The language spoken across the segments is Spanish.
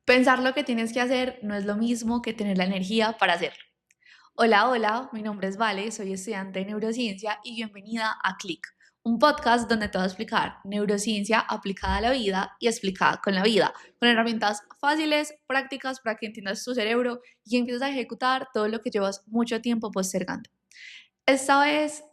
Pensar lo que tienes que hacer no es lo mismo que tener la energía para hacerlo. Hola, hola, mi nombre es Vale, soy estudiante de neurociencia y bienvenida a Click, un podcast donde te voy a explicar neurociencia aplicada a la vida y explicada con la vida, con herramientas fáciles, prácticas para que entiendas tu cerebro y empieces a ejecutar todo lo que llevas mucho tiempo postergando. Esta vez,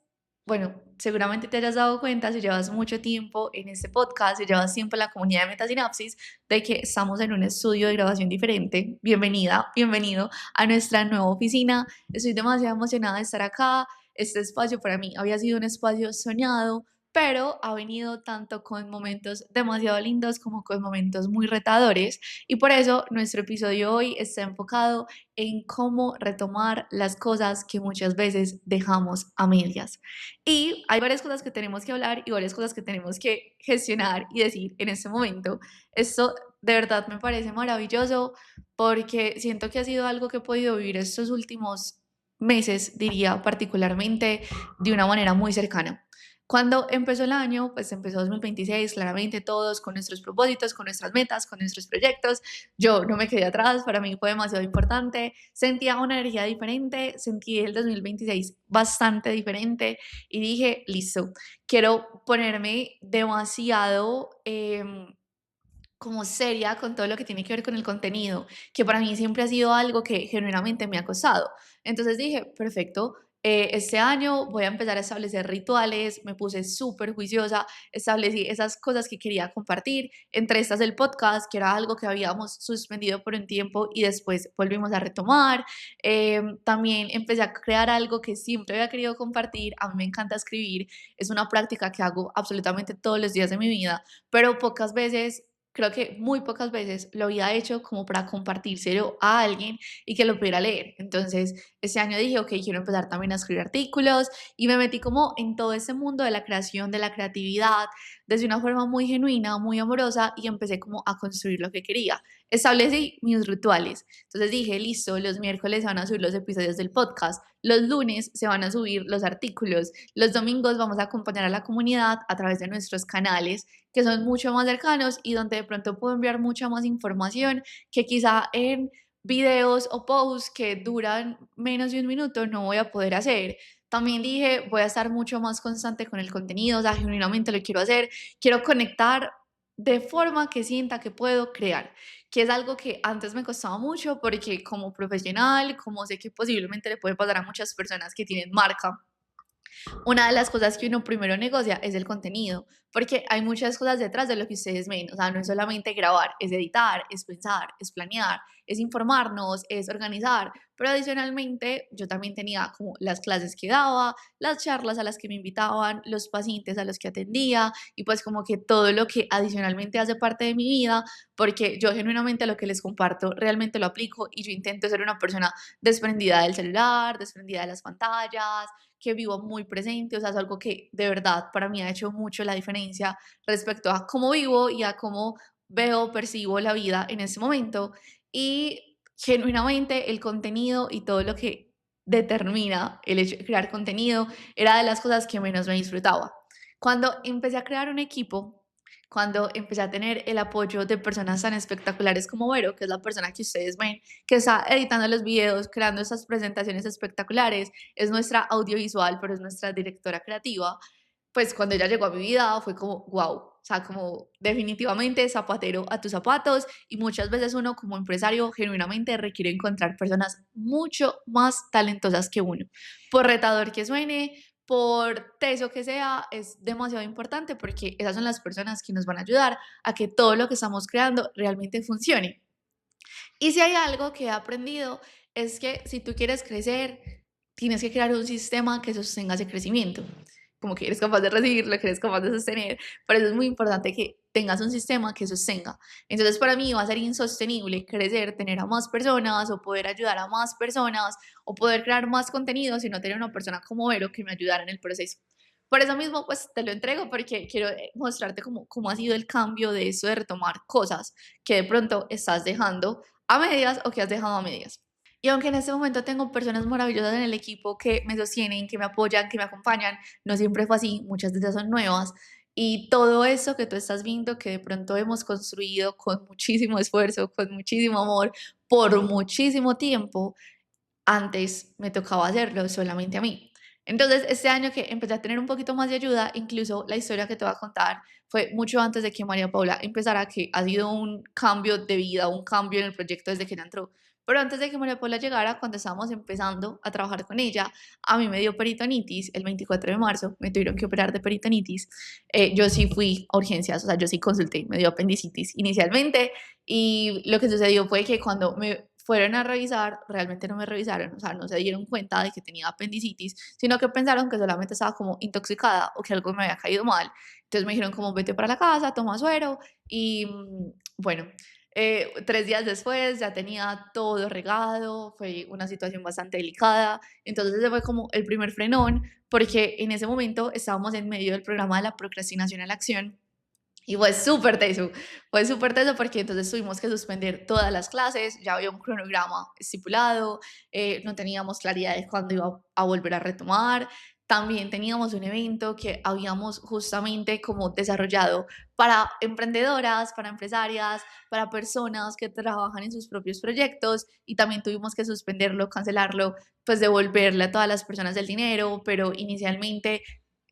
bueno, seguramente te hayas dado cuenta si llevas mucho tiempo en este podcast, si llevas tiempo en la comunidad de Metasinapsis, de que estamos en un estudio de grabación diferente. Bienvenida, bienvenido a nuestra nueva oficina. Estoy demasiado emocionada de estar acá. Este espacio para mí había sido un espacio soñado, pero ha venido tanto con momentos demasiado lindos como con momentos muy retadores. Y por eso nuestro episodio hoy está enfocado en cómo retomar las cosas que muchas veces dejamos a medias. Y hay varias cosas que tenemos que hablar y varias cosas que tenemos que gestionar y decir en este momento. Esto de verdad me parece maravilloso porque siento que ha sido algo que he podido vivir estos últimos meses, diría particularmente, de una manera muy cercana. Cuando empezó el año, pues empezó 2026, claramente todos con nuestros propósitos, con nuestras metas, con nuestros proyectos. Yo no me quedé atrás, para mí fue demasiado importante, sentía una energía diferente, sentí el 2026 bastante diferente y dije, listo, quiero ponerme demasiado como seria con todo lo que tiene que ver con el contenido, que para mí siempre ha sido algo que genuinamente me ha costado. Entonces dije, perfecto, este año voy a empezar a establecer rituales, me puse súper juiciosa, establecí esas cosas que quería compartir, entre estas el podcast, que era algo que habíamos suspendido por un tiempo y después volvimos a retomar. También empecé a crear algo que siempre había querido compartir, a mí me encanta escribir, es una práctica que hago absolutamente todos los días de mi vida, pero pocas veces, creo que muy pocas veces lo había hecho como para compartírselo a alguien y que lo pudiera leer. Entonces, este año dije, ok, quiero empezar también a escribir artículos y me metí como en todo ese mundo de la creación, de la creatividad, desde una forma muy genuina, muy amorosa y empecé como a construir lo que quería. Establecí mis rituales. Entonces dije, listo, los miércoles se van a subir los episodios del podcast, los lunes se van a subir los artículos, los domingos vamos a acompañar a la comunidad a través de nuestros canales que son mucho más cercanos y donde de pronto puedo enviar mucha más información que quizá en videos o posts que duran menos de un minuto no voy a poder hacer. También dije, voy a estar mucho más constante con el contenido, o sea, genuinamente lo quiero hacer, quiero conectar de forma que sienta que puedo crear, que es algo que antes me costaba mucho porque como profesional, como sé que posiblemente le puede pasar a muchas personas que tienen marca, una de las cosas que uno primero negocia es el contenido, porque hay muchas cosas detrás de lo que ustedes ven, o sea, no es solamente grabar, es editar, es pensar, es planear, es informarnos, es organizar, pero adicionalmente yo también tenía como las clases que daba, las charlas a las que me invitaban, los pacientes a los que atendía y pues como que todo lo que adicionalmente hace parte de mi vida, porque yo genuinamente lo que les comparto realmente lo aplico y yo intento ser una persona desprendida del celular, desprendida de las pantallas, que vivo muy presente, o sea, es algo que de verdad para mí ha hecho mucho la diferencia respecto a cómo vivo y a cómo veo, percibo la vida en ese momento. Y genuinamente el contenido y todo lo que determina el hecho de crear contenido era de las cosas que menos me disfrutaba. Cuando empecé a crear un equipo, cuando empecé a tener el apoyo de personas tan espectaculares como Vero, que es la persona que ustedes ven, que está editando los videos, creando esas presentaciones espectaculares, es nuestra audiovisual, pero es nuestra directora creativa, pues cuando ella llegó a mi vida fue como, wow, o sea, como definitivamente zapatero a tus zapatos y muchas veces uno como empresario genuinamente requiere encontrar personas mucho más talentosas que uno. Por retador que suene, por teso que sea, es demasiado importante porque esas son las personas que nos van a ayudar a que todo lo que estamos creando realmente funcione. Y si hay algo que he aprendido es que si tú quieres crecer, tienes que crear un sistema que sostenga ese crecimiento. Como que eres capaz de recibirlo, que eres capaz de sostener. Por eso es muy importante que tengas un sistema que sostenga. Entonces para mí va a ser insostenible crecer, tener a más personas o poder ayudar a más personas o poder crear más contenido si no tener una persona como Vero que me ayudara en el proceso. Por eso mismo, pues te lo entrego porque quiero mostrarte cómo ha sido el cambio de eso de retomar cosas que de pronto estás dejando a medias o que has dejado a medias. Y aunque en este momento tengo personas maravillosas en el equipo que me sostienen, que me apoyan, que me acompañan, no siempre fue así, muchas de ellas son nuevas. Y todo eso que tú estás viendo, que de pronto hemos construido con muchísimo esfuerzo, con muchísimo amor, por muchísimo tiempo, antes me tocaba hacerlo solamente a mí. Entonces, este año que empecé a tener un poquito más de ayuda, incluso la historia que te voy a contar fue mucho antes de que María Paula empezara, que ha sido un cambio de vida, un cambio en el proyecto desde que ella entró. Pero antes de que María Paula llegara, cuando estábamos empezando a trabajar con ella, a mí me dio peritonitis el 24 de marzo, me tuvieron que operar de peritonitis. Yo sí fui a urgencias, o sea, yo sí consulté, me dio apendicitis inicialmente, y lo que sucedió fue que cuando me fueron a revisar, realmente no me revisaron, o sea, no se dieron cuenta de que tenía apendicitis, sino que pensaron que solamente estaba como intoxicada o que algo me había caído mal. Entonces me dijeron como vete para la casa, toma suero y bueno, 3 días después ya tenía todo regado, fue una situación bastante delicada, entonces ese fue como el primer frenón, porque en ese momento estábamos en medio del programa de la procrastinación a la acción y fue súper teso porque entonces tuvimos que suspender todas las clases, ya había un cronograma estipulado, no teníamos claridad de cuándo iba a volver a retomar. También teníamos un evento que habíamos justamente como desarrollado para emprendedoras, para empresarias, para personas que trabajan en sus propios proyectos y también tuvimos que suspenderlo, cancelarlo, pues devolverle a todas las personas el dinero, pero inicialmente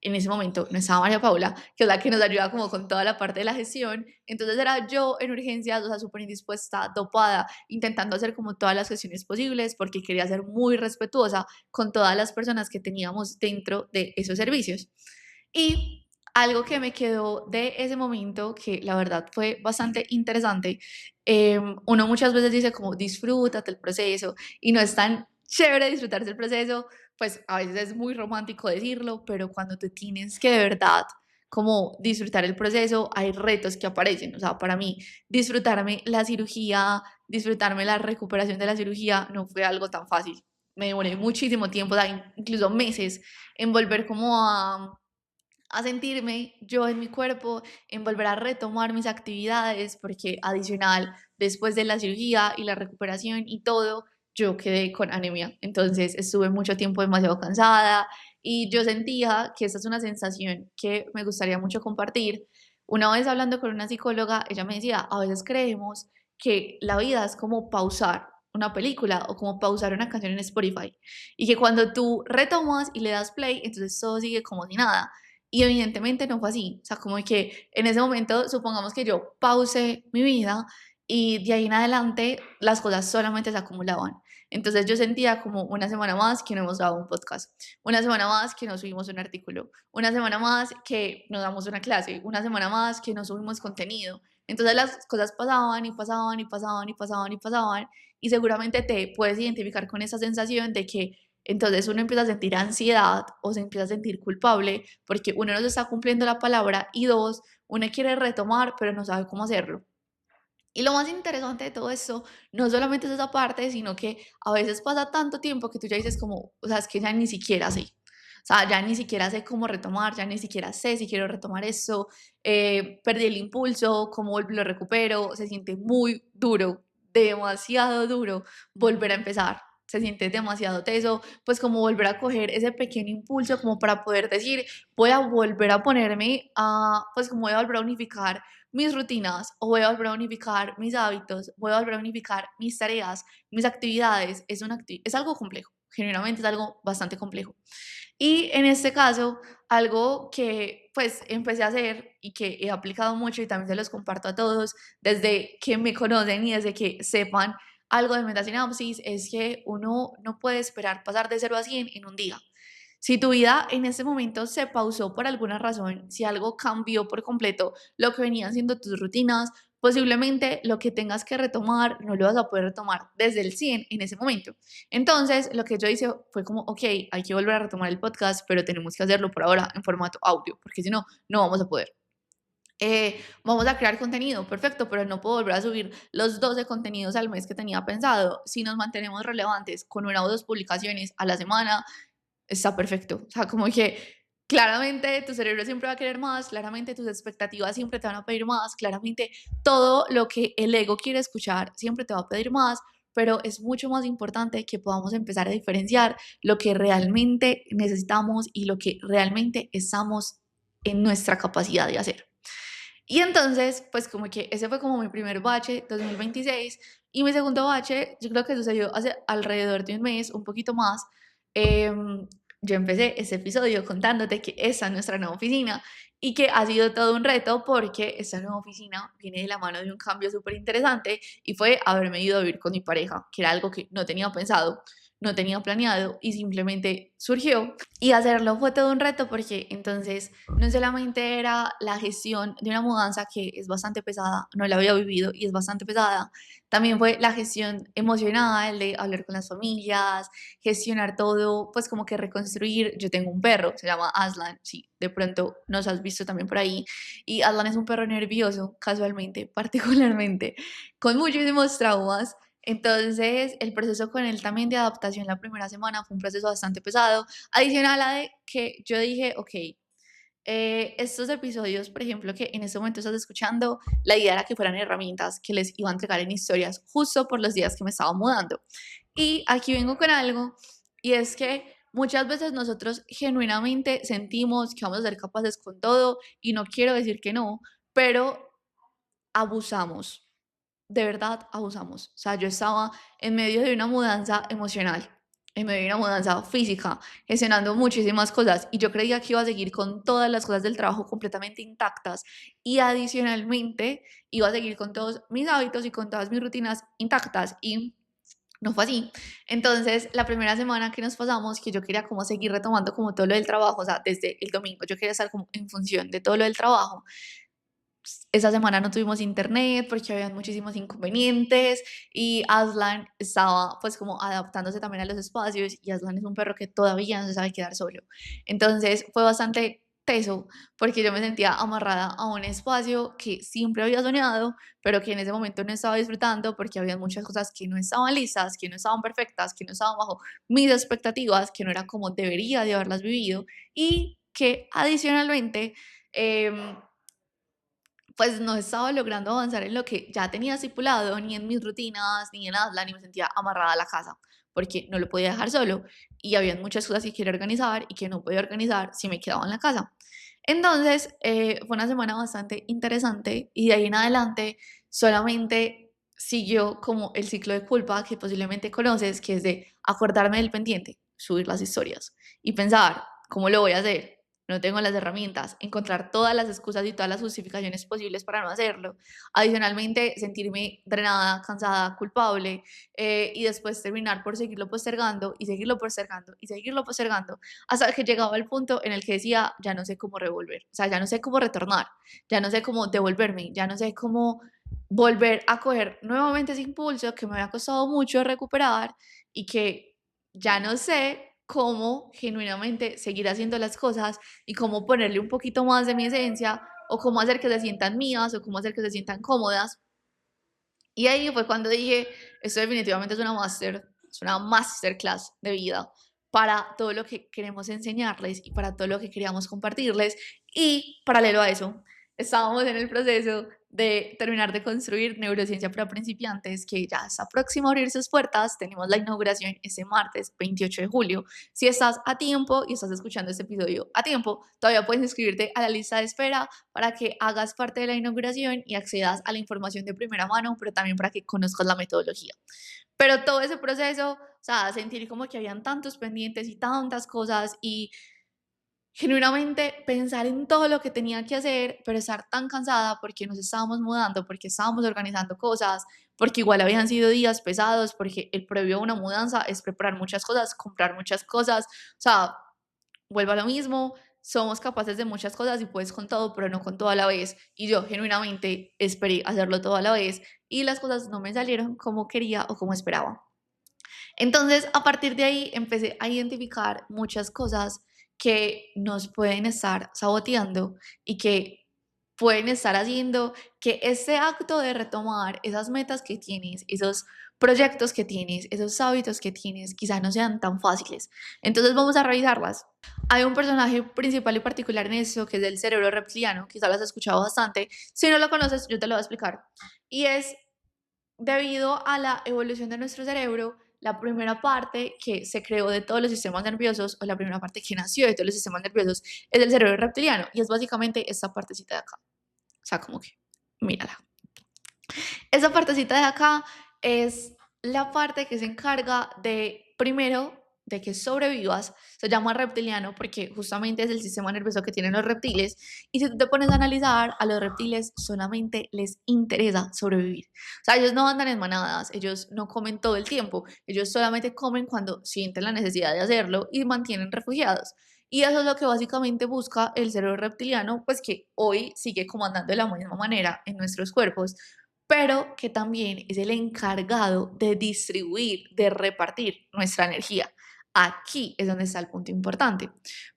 en ese momento no estaba María Paula, que es la que nos ayuda como con toda la parte de la gestión. Entonces era yo en urgencias, o sea, súper indispuesta, dopada, intentando hacer como todas las gestiones posibles porque quería ser muy respetuosa con todas las personas que teníamos dentro de esos servicios. Y algo que me quedó de ese momento, que la verdad fue bastante interesante, uno muchas veces dice como disfrútate el proceso y no es tan chévere disfrutarse el proceso, pues a veces es muy romántico decirlo, pero cuando te tienes que de verdad como disfrutar el proceso, hay retos que aparecen. O sea, para mí, disfrutarme la cirugía, disfrutarme la recuperación de la cirugía, no fue algo tan fácil. Me demoré muchísimo tiempo, o sea, incluso meses, en volver como a sentirme yo en mi cuerpo, en volver a retomar mis actividades, porque adicional, después de la cirugía y la recuperación y todo, yo quedé con anemia. Entonces estuve mucho tiempo demasiado cansada y yo sentía que esta es una sensación que me gustaría mucho compartir. Una vez hablando con una psicóloga, ella me decía, a veces creemos que la vida es como pausar una película o como pausar una canción en Spotify y que cuando tú retomas y le das play, entonces todo sigue como si nada. Y evidentemente no fue así. O sea, como que en ese momento, supongamos que yo pause mi vida y de ahí en adelante las cosas solamente se acumulaban. Entonces yo sentía como una semana más que no hemos dado un podcast, una semana más que no subimos un artículo, una semana más que no damos una clase, una semana más que no subimos contenido. Entonces las cosas pasaban y pasaban y pasaban y pasaban y pasaban y seguramente te puedes identificar con esa sensación de que entonces uno empieza a sentir ansiedad o se empieza a sentir culpable porque uno no se está cumpliendo la palabra y dos, uno quiere retomar pero no sabe cómo hacerlo. Y lo más interesante de todo esto no solamente es esa parte, sino que a veces pasa tanto tiempo que tú ya dices como, o sea, es que ya ni siquiera sé. O sea, ya ni siquiera sé cómo retomar, ya ni siquiera sé si quiero retomar eso, perdí el impulso, cómo lo recupero, se siente muy duro, demasiado duro volver a empezar. Se siente demasiado teso, pues como volver a coger ese pequeño impulso como para poder decir, voy a volver a ponerme a, pues como voy a volver a unificar mis rutinas o voy a volver a unificar mis hábitos, voy a volver a unificar mis tareas, mis actividades, es algo complejo, genuinamente es algo bastante complejo. Y en este caso, algo que pues empecé a hacer y que he aplicado mucho y también se los comparto a todos desde que me conocen y desde que sepan algo de metasinapsis es que uno no puede esperar pasar de 0 a 100 en un día. Si tu vida en ese momento se pausó por alguna razón, si algo cambió por completo lo que venían siendo tus rutinas, posiblemente lo que tengas que retomar no lo vas a poder retomar desde el 100 en ese momento. Entonces, lo que yo hice fue como, ok, hay que volver a retomar el podcast, pero tenemos que hacerlo por ahora en formato audio, porque si no, no vamos a poder. Vamos a crear contenido, perfecto, pero no puedo volver a subir los 12 contenidos al mes que tenía pensado. Si nos mantenemos relevantes con una o dos publicaciones a la semana, está perfecto. O sea, como que claramente tu cerebro siempre va a querer más, claramente tus expectativas siempre te van a pedir más, claramente todo lo que el ego quiere escuchar siempre te va a pedir más, pero es mucho más importante que podamos empezar a diferenciar lo que realmente necesitamos y lo que realmente estamos en nuestra capacidad de hacer. Y entonces, pues como que ese fue como mi primer bache, 2026, y mi segundo bache, yo creo que sucedió hace alrededor de un mes, un poquito más. Yo empecé ese episodio contándote que esta es nuestra nueva oficina y que ha sido todo un reto porque esta nueva oficina viene de la mano de un cambio súper interesante y fue haberme ido a vivir con mi pareja, que era algo que no tenía pensado, no tenía planeado y simplemente surgió. Y hacerlo fue todo un reto porque entonces no solamente era la gestión de una mudanza que es bastante pesada, no la había vivido y es bastante pesada, también fue la gestión emocional de hablar con las familias, gestionar todo, pues como que reconstruir. Yo tengo un perro, se llama Aslan, sí, de pronto nos has visto también por ahí, y Aslan es un perro nervioso, casualmente, particularmente, con muchísimos traumas. Entonces, el proceso con él también de adaptación la primera semana fue un proceso bastante pesado. Adicional a de que yo dije, ok, estos episodios, por ejemplo, que en este momento estás escuchando, la idea era que fueran herramientas que les iba a entregar en historias justo por los días que me estaba mudando. Y aquí vengo con algo, y es que muchas veces nosotros genuinamente sentimos que vamos a ser capaces con todo, y no quiero decir que no, pero abusamos, de verdad abusamos. O sea, yo estaba en medio de una mudanza emocional, en medio de una mudanza física, gestionando muchísimas cosas y yo creía que iba a seguir con todas las cosas del trabajo completamente intactas y adicionalmente iba a seguir con todos mis hábitos y con todas mis rutinas intactas y no fue así. Entonces, la primera semana que nos pasamos, que yo quería como seguir retomando como todo lo del trabajo, o sea, desde el domingo yo quería estar como en función de todo lo del trabajo. Esa semana no tuvimos internet porque habían muchísimos inconvenientes y Aslan estaba pues como adaptándose también a los espacios y Aslan es un perro que todavía no se sabe quedar solo. Entonces fue bastante teso porque yo me sentía amarrada a un espacio que siempre había soñado, pero que en ese momento no estaba disfrutando porque había muchas cosas que no estaban listas, que no estaban perfectas, que no estaban bajo mis expectativas, que no era como debería de haberlas vivido y que adicionalmente pues no estaba logrando avanzar en lo que ya tenía estipulado, ni en mis rutinas, ni en Aslan, y me sentía amarrada a la casa, porque no lo podía dejar solo, y había muchas cosas que quería organizar y que no podía organizar si me quedaba en la casa. Entonces, fue una semana bastante interesante, y de ahí en adelante solamente siguió como el ciclo de culpa que posiblemente conoces, que es de acordarme del pendiente, subir las historias, y pensar, ¿cómo lo voy a hacer? No tengo las herramientas, encontrar todas las excusas y todas las justificaciones posibles para no hacerlo. Adicionalmente, sentirme drenada, cansada, culpable y después terminar por seguirlo postergando y seguirlo postergando y seguirlo postergando hasta que llegaba el punto en el que decía, ya no sé cómo revolver, o sea, ya no sé cómo retornar, ya no sé cómo devolverme, ya no sé cómo volver a coger nuevamente ese impulso que me había costado mucho recuperar y que ya no sé cómo genuinamente seguir haciendo las cosas y cómo ponerle un poquito más de mi esencia o cómo hacer que se sientan mías o cómo hacer que se sientan cómodas. Y ahí fue cuando dije, esto definitivamente es una masterclass de vida para todo lo que queremos enseñarles y para todo lo que queríamos compartirles. Y paralelo a eso, estábamos en el proceso de terminar de construir Neurociencia para Principiantes, que ya está próximo a abrir sus puertas. Tenemos la inauguración este martes 28 de julio. Si estás a tiempo y estás escuchando este episodio a tiempo, todavía puedes inscribirte a la lista de espera para que hagas parte de la inauguración y accedas a la información de primera mano, pero también para que conozcas la metodología. Pero todo ese proceso, o sea, sentir como que habían tantos pendientes y tantas cosas y genuinamente pensar en todo lo que tenía que hacer, pero estar tan cansada porque nos estábamos mudando, porque estábamos organizando cosas, porque igual habían sido días pesados, porque el previo a una mudanza es preparar muchas cosas, comprar muchas cosas, o sea, vuelvo a lo mismo, somos capaces de muchas cosas y puedes con todo, pero no con todo a la vez. Y yo genuinamente esperé hacerlo todo a la vez y las cosas no me salieron como quería o como esperaba. Entonces, a partir de ahí empecé a identificar muchas cosas que nos pueden estar saboteando y que pueden estar haciendo que este acto de retomar esas metas que tienes, esos proyectos que tienes, esos hábitos que tienes, quizás no sean tan fáciles. Entonces vamos a revisarlas. Hay un personaje principal y particular en esto, que es el cerebro reptiliano, quizás lo has escuchado bastante. Si no lo conoces, yo te lo voy a explicar. Y es debido a la evolución de nuestro cerebro, la primera parte que se creó de todos los sistemas nerviosos, o la primera parte que nació de todos los sistemas nerviosos, es el cerebro reptiliano, y es básicamente esta partecita de acá. O sea, como que, mírala. Esa partecita de acá es la parte que se encarga de, primero, de que sobrevivas. Se llama reptiliano porque justamente es el sistema nervioso que tienen los reptiles. Y si tú te pones a analizar, a los reptiles solamente les interesa sobrevivir. O sea, ellos no andan en manadas, ellos no comen todo el tiempo, ellos solamente comen cuando sienten la necesidad de hacerlo y mantienen refugiados. Y eso es lo que básicamente busca el cerebro reptiliano, pues que hoy sigue comandando de la misma manera en nuestros cuerpos, pero que también es el encargado de distribuir, de repartir nuestra energía. Aquí es donde está el punto importante,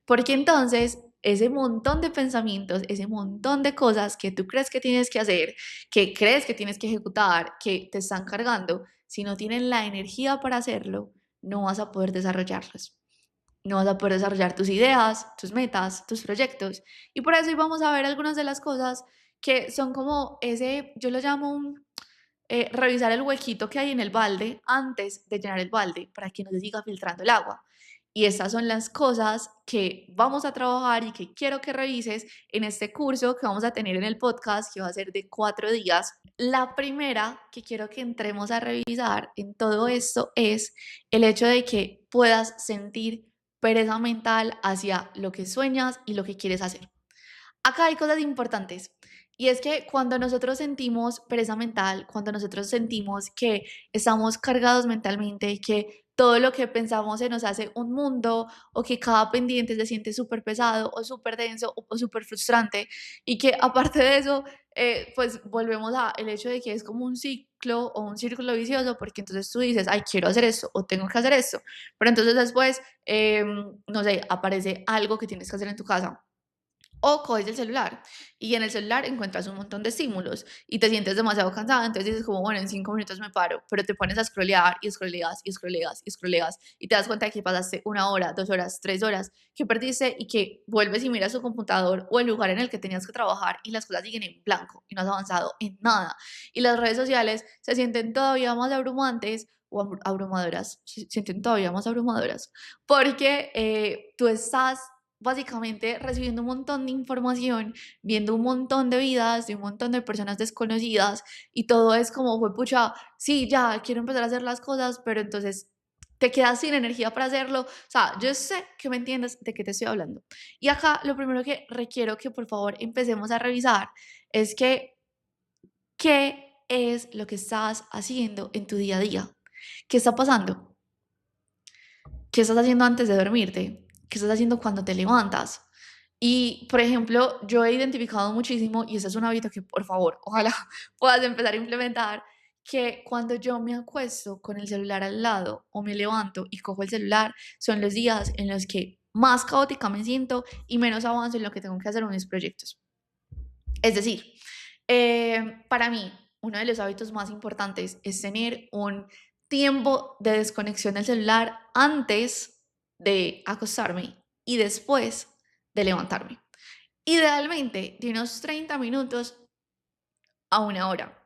porque entonces ese montón de pensamientos, ese montón de cosas que tú crees que tienes que hacer, que crees que tienes que ejecutar, que te están cargando, si no tienen la energía para hacerlo, no vas a poder desarrollarlos. No vas a poder desarrollar tus ideas, tus metas, tus proyectos. Y por eso hoy vamos a ver algunas de las cosas que son como ese, yo lo llamo un, revisar el huequito que hay en el balde antes de llenar el balde para que no se siga filtrando el agua. Y estas son las cosas que vamos a trabajar y que quiero que revises en este curso que vamos a tener en el podcast, que va a ser de 4 días. La primera que quiero que entremos a revisar en todo esto es el hecho de que puedas sentir pereza mental hacia lo que sueñas y lo que quieres hacer. Acá hay cosas importantes. Y es que cuando nosotros sentimos pereza mental, cuando nosotros sentimos que estamos cargados mentalmente, que todo lo que pensamos se nos hace un mundo, o que cada pendiente se siente súper pesado o súper denso o súper frustrante, y que aparte de eso, pues volvemos a el hecho de que es como un ciclo o un círculo vicioso, porque entonces tú dices, ay, quiero hacer esto o tengo que hacer esto, pero entonces después, no sé, aparece algo que tienes que hacer en tu casa o coges el celular y en el celular encuentras un montón de estímulos y te sientes demasiado cansada, entonces dices como, bueno, en 5 minutos me paro, pero te pones a scrollear y scrolleas y scrolleas y scrolleas y te das cuenta de que pasaste 1 hora, 2 horas, 3 horas, que perdiste y que vuelves y miras tu computador o el lugar en el que tenías que trabajar y las cosas siguen en blanco y no has avanzado en nada. Y las redes sociales se sienten todavía más abrumantes o abrumadoras, se sienten todavía más abrumadoras porque tú estás básicamente recibiendo un montón de información, viendo un montón de vidas de un montón de personas desconocidas y todo es como, fue pucha, sí, ya quiero empezar a hacer las cosas, pero entonces te quedas sin energía para hacerlo. O sea, yo sé que me entiendes de qué te estoy hablando. Y acá lo primero que requiero que por favor empecemos a revisar es que, ¿qué es lo que estás haciendo en tu día a día? ¿Qué está pasando? ¿Qué estás haciendo antes de dormirte? ¿Qué estás haciendo cuando te levantas? Y, por ejemplo, yo he identificado muchísimo, y ese es un hábito que, por favor, ojalá puedas empezar a implementar, que cuando yo me acuesto con el celular al lado o me levanto y cojo el celular, son los días en los que más caótica me siento y menos avanzo en lo que tengo que hacer en mis proyectos. Es decir, para mí, uno de los hábitos más importantes es tener un tiempo de desconexión del celular antes de acostarme y después de levantarme. Idealmente, de unos 30 minutos a 1 hora.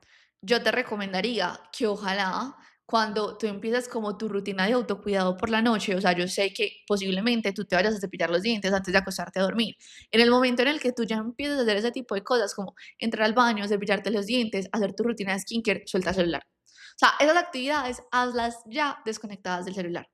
Yo te recomendaría que ojalá cuando tú empieces como tu rutina de autocuidado por la noche, o sea, yo sé que posiblemente tú te vayas a cepillar los dientes antes de acostarte a dormir. En el momento en el que tú ya empiezas a hacer ese tipo de cosas, como entrar al baño, cepillarte los dientes, hacer tu rutina de skincare, suelta el celular. O sea, esas actividades hazlas ya desconectadas del celular.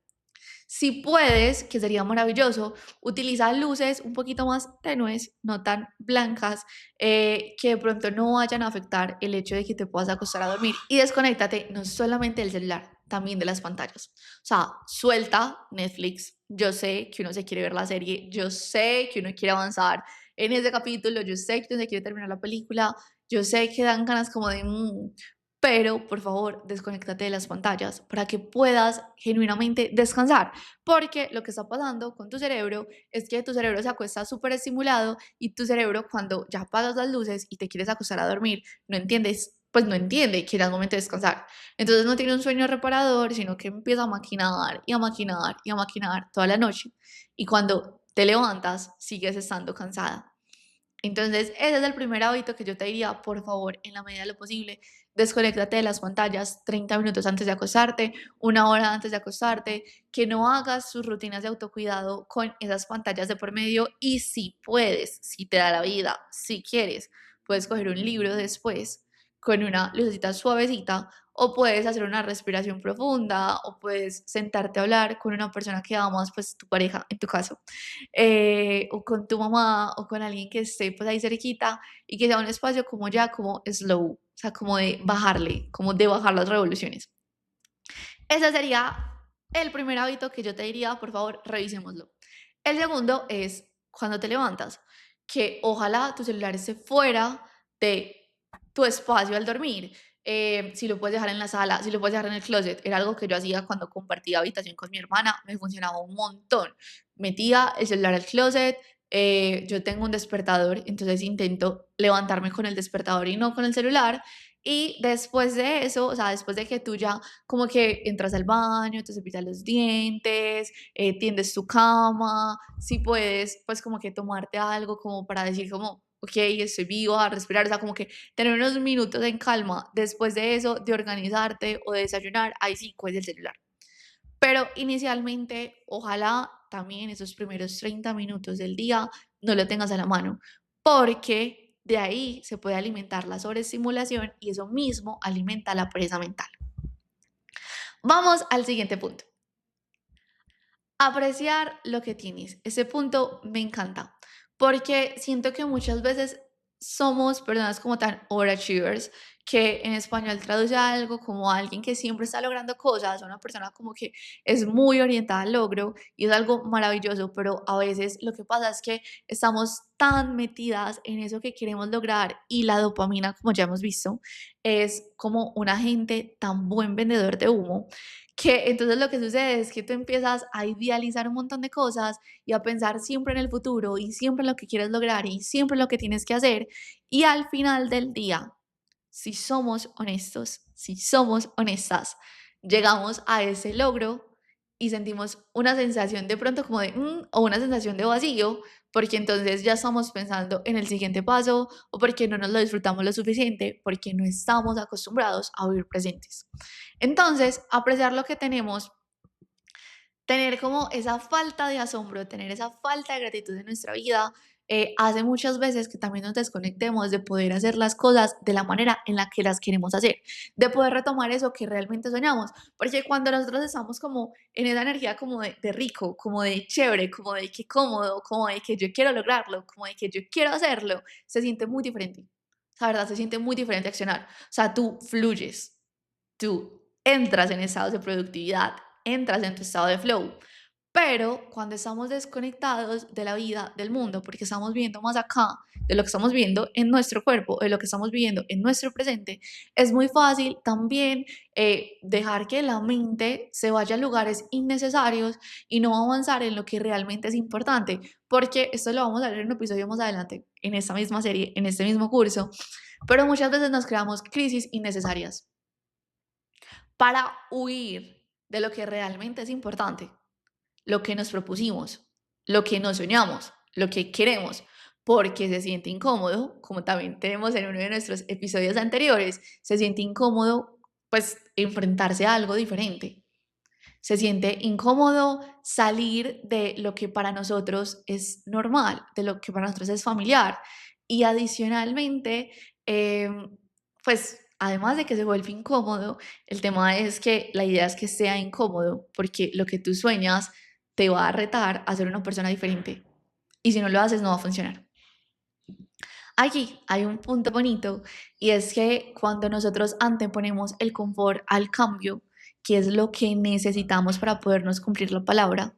Si puedes, que sería maravilloso, utiliza luces un poquito más tenues, no tan blancas, que de pronto no vayan a afectar el hecho de que te puedas acostar a dormir. Y desconéctate no solamente del celular, también de las pantallas. O sea, suelta Netflix. Yo sé que uno se quiere ver la serie, yo sé que uno quiere avanzar en ese capítulo, yo sé que uno se quiere terminar la película, yo sé que dan ganas como de, pero por favor, desconéctate de las pantallas para que puedas genuinamente descansar, porque lo que está pasando con tu cerebro es que tu cerebro se acuesta súper estimulado y tu cerebro cuando ya apagas las luces y te quieres acostar a dormir, no entiendes, pues no entiende que era el momento de descansar. Entonces no tiene un sueño reparador, sino que empieza a maquinar y a maquinar y a maquinar toda la noche. Y cuando te levantas, sigues estando cansada. Entonces, ese es el primer hábito que yo te diría, por favor, en la medida de lo posible, Desconéctate de las pantallas 30 minutos antes de acostarte, una hora antes de acostarte, que no hagas tus rutinas de autocuidado con esas pantallas de por medio y si puedes, si te da la vida, si quieres, puedes coger un libro después con una lucecita suavecita o puedes hacer una respiración profunda o puedes sentarte a hablar con una persona que amas, pues tu pareja en tu caso, o con tu mamá o con alguien que esté pues ahí cerquita y que sea un espacio como ya como slow, o sea, como de bajarle, como de bajar las revoluciones. Ese sería el primer hábito que yo te diría, por favor, revisémoslo. El segundo es cuando te levantas, que ojalá tu celular esté fuera de tu espacio al dormir. Si lo puedes dejar en la sala, si lo puedes dejar en el closet, era algo que yo hacía cuando compartía habitación con mi hermana, me funcionaba un montón. Metía el celular al closet, yo tengo un despertador, entonces intento levantarme con el despertador y no con el celular. Y después de eso, o sea, después de que tú ya como que entras al baño, te cepillas los dientes, tiendes tu cama, si puedes, pues como que tomarte algo como para decir como, ok, estoy viva, a respirar, o sea, como que tener unos minutos en calma después de eso, de organizarte o de desayunar, ahí sí, cuelga el celular. Pero inicialmente, ojalá también esos primeros 30 minutos del día no lo tengas a la mano, porque de ahí se puede alimentar la sobreestimulación y eso mismo alimenta la pereza mental. Vamos al siguiente punto. Apreciar lo que tienes. Ese punto me encanta, porque siento que muchas veces somos personas como tan overachievers, que en español traduce algo como alguien que siempre está logrando cosas, una persona como que es muy orientada al logro y es algo maravilloso, pero a veces lo que pasa es que estamos tan metidas en eso que queremos lograr y la dopamina, como ya hemos visto, es como un agente tan buen vendedor de humo que entonces lo que sucede es que tú empiezas a idealizar un montón de cosas y a pensar siempre en el futuro y siempre en lo que quieres lograr y siempre en lo que tienes que hacer. Y al final del día, si somos honestos, si somos honestas, llegamos a ese logro y sentimos una sensación de pronto como de o una sensación de vacío, porque entonces ya estamos pensando en el siguiente paso o porque no nos lo disfrutamos lo suficiente, porque no estamos acostumbrados a vivir presentes. Entonces, apreciar lo que tenemos, tener como esa falta de asombro, tener esa falta de gratitud en nuestra vida, hace muchas veces que también nos desconectemos de poder hacer las cosas de la manera en la que las queremos hacer, de poder retomar eso que realmente soñamos, porque cuando nosotros estamos como en esa energía como de rico, como de chévere, como de que cómodo, como de que yo quiero lograrlo, como de que yo quiero hacerlo, se siente muy diferente. La verdad, se siente muy diferente accionar. O sea, tú fluyes, tú entras en estados de productividad, entras en tu estado de flow. Pero cuando estamos desconectados de la vida, del mundo, porque estamos viendo más acá de lo que estamos viendo en nuestro cuerpo, de lo que estamos viviendo en nuestro presente, es muy fácil también dejar que la mente se vaya a lugares innecesarios y no avanzar en lo que realmente es importante, porque esto lo vamos a ver en un episodio más adelante, en esta misma serie, en este mismo curso, pero muchas veces nos creamos crisis innecesarias para huir de lo que realmente es importante, lo que nos propusimos, lo que nos soñamos, lo que queremos, porque se siente incómodo, como también tenemos en uno de nuestros episodios anteriores, se siente incómodo pues enfrentarse a algo diferente. Se siente incómodo salir de lo que para nosotros es normal, de lo que para nosotros es familiar. Y adicionalmente, pues además de que se vuelve incómodo, el tema es que la idea es que sea incómodo, porque lo que tú sueñas te va a retar a ser una persona diferente. Y si no lo haces, no va a funcionar. Aquí hay un punto bonito y es que cuando nosotros anteponemos el confort al cambio, que es lo que necesitamos para podernos cumplir la palabra,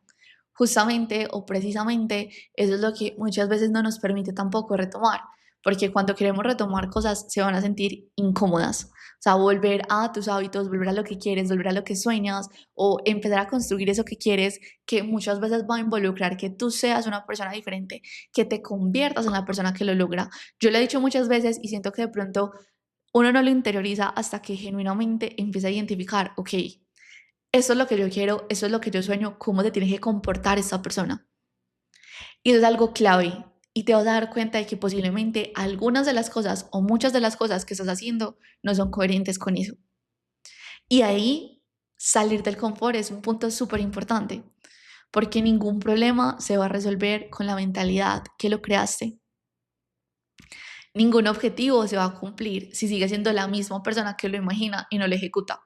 justamente o precisamente eso es lo que muchas veces no nos permite tampoco retomar, porque cuando queremos retomar cosas se van a sentir incómodas. O sea, volver a tus hábitos, volver a lo que quieres, volver a lo que sueñas o empezar a construir eso que quieres, que muchas veces va a involucrar que tú seas una persona diferente, que te conviertas en la persona que lo logra. Yo lo he dicho muchas veces y siento que de pronto uno no lo interioriza hasta que genuinamente empieza a identificar, ok, eso es lo que yo quiero, eso es lo que yo sueño, cómo se tiene que comportar esta persona. Y eso es algo clave. y te vas a dar cuenta de que posiblemente algunas de las cosas o muchas de las cosas que estás haciendo no son coherentes con eso. Y ahí salir del confort es un punto súper importante, porque ningún problema se va a resolver con la mentalidad que lo creaste. Ningún objetivo se va a cumplir si sigues siendo la misma persona que lo imagina y no lo ejecuta.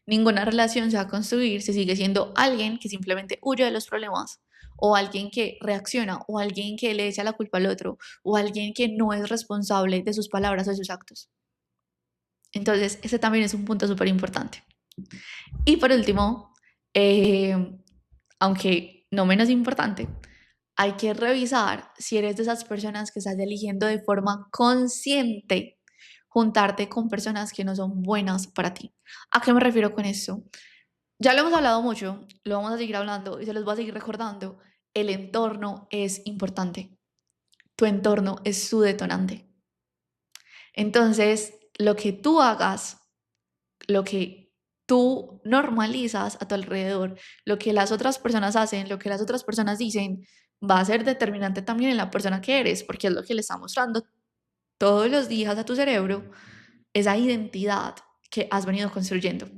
Ninguna relación se va a construir si sigue siendo alguien que simplemente huye de los problemas, o alguien que reacciona, o alguien que le echa la culpa al otro, o alguien que no es responsable de sus palabras o de sus actos. Entonces, ese también es un punto súper importante. Y por último, eh, aunque no menos importante, hay que revisar si eres de esas personas que estás eligiendo de forma consciente juntarte con personas que no son buenas para ti. ¿A qué me refiero con esto? Ya lo hemos hablado mucho, lo vamos a seguir hablando y se los voy a seguir recordando. El entorno es importante. Tu entorno es su detonante. Entonces, lo que tú hagas, lo que tú normalizas a tu alrededor, lo que las otras personas hacen, lo que las otras personas dicen, va a ser determinante también en la persona que eres, porque es lo que le está mostrando todos los días a tu cerebro, esa identidad que has venido construyendo.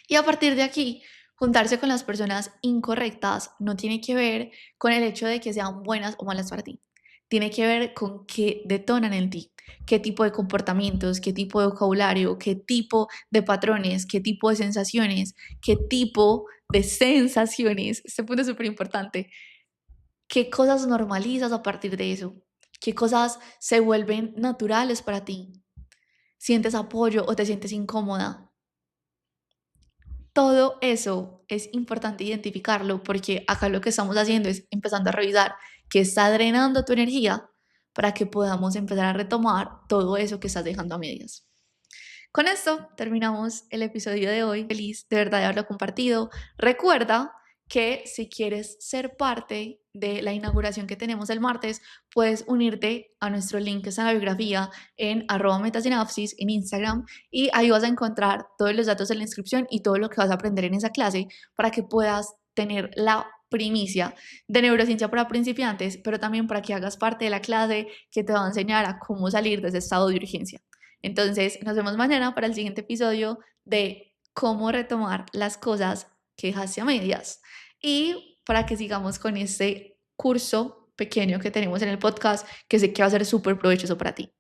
Y a partir de aquí, juntarse con las personas incorrectas no tiene que ver con el hecho de que sean buenas o malas para ti. Tiene que ver con qué detonan en ti, qué tipo de comportamientos, qué tipo de vocabulario, qué tipo de patrones, qué tipo de sensaciones, qué tipo de sensaciones. Este punto es súper importante. ¿Qué cosas normalizas a partir de eso? ¿Qué cosas se vuelven naturales para ti? ¿Sientes apoyo o te sientes incómoda? Todo eso es importante identificarlo porque acá lo que estamos haciendo es empezando a revisar qué está drenando tu energía para que podamos empezar a retomar todo eso que estás dejando a medias. Con esto terminamos el episodio de hoy. Feliz de verdad de haberlo compartido. Recuerda que si quieres ser parte de la inauguración que tenemos el martes, puedes unirte a nuestro link que está en la biografía en @metasinapsis en Instagram y ahí vas a encontrar todos los datos de la inscripción y todo lo que vas a aprender en esa clase para que puedas tener la primicia de neurociencia para principiantes, pero también para que hagas parte de la clase que te va a enseñar a cómo salir de ese estado de urgencia. Entonces, nos vemos mañana para el siguiente episodio de cómo retomar las cosas que dejaste a medias y para que sigamos con este curso pequeño que tenemos en el podcast que sé que va a ser súper provechoso para ti.